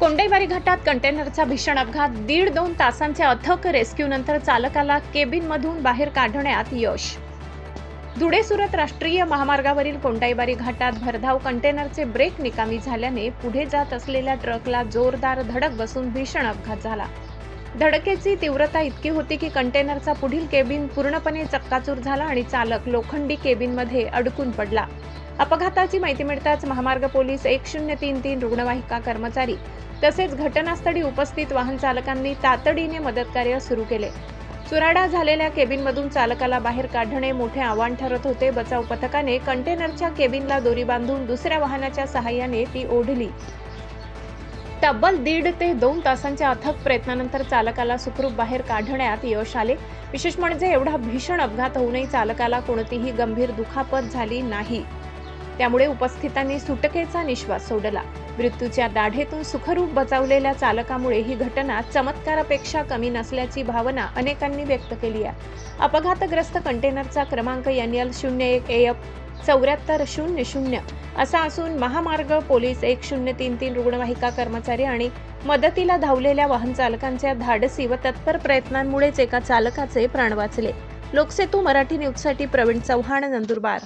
कोंडाईबारी घाटात कंटेनरचा भीषण अपघात. 1.5-2 तासांच्या अथक रेस्क्यूनंतर चालकाला केबिनमधून बाहेर काढण्यात यश. धुळे सुरत राष्ट्रीय महामार्गावरील कोंडाईबारी घाटात भरधाव कंटेनरचे ब्रेक निकामी झाल्याने पुढे जात असलेल्या ट्रकला जोरदार धडक बसून भीषण अपघात झाला. धडकेची तीव्रता इतकी होती की कंटेनरचा पुढील केबिन पूर्णपणे चक्काचूर झाला आणि चालक लोखंडी केबिनमध्ये अडकून पडला. अपघाताची माहिती मिळताच महामार्ग पोलीस 1033 रुग्णवाहिका कर्मचारी तसेच घटनास्थळी उपस्थित वाहन चालकांनी तातडीने मदतकार्य सुरू केले. चुराडा झालेल्या केबिनमधून चालकाला बाहेर काढणे मोठे आव्हान ठरत होते. बचाव पथकाने कंटेनरच्या केबिनला दोरी बांधून दुसऱ्या वाहनाच्या सहाय्याने ती ओढली. तब्बल 1.5 ते 2 तासांच्या अथक प्रयत्नानंतर चालकाला सुखरूप बाहेर काढण्यात यश आले. विशेष म्हणजे एवढा भीषण अपघात होऊनही चालकाला कोणतीही गंभीर दुखापत झाली नाही. त्यामुळे उपस्थितांनी सुटकेचा निश्वास सोडला. मृत्यूच्या दाढेतून सुखरूप बचावलेल्या चालकामुळे ही घटना चमत्कारापेक्षा कमी नसल्याची भावना अनेकांनी व्यक्त केली आहे. अपघातग्रस्त कंटेनरचा क्रमांक NL01 AF 7400 असा असून महामार्ग पोलीस 1033 रुग्णवाहिका कर्मचारी आणि मदतीला धावलेल्या वाहन चालकांच्या धाडसी व तत्पर प्रयत्नांमुळेच एका चालकाचे प्राण वाचले. लोकसेतू मराठी न्यूजसाठी प्रवीण चव्हाण, नंदुरबार.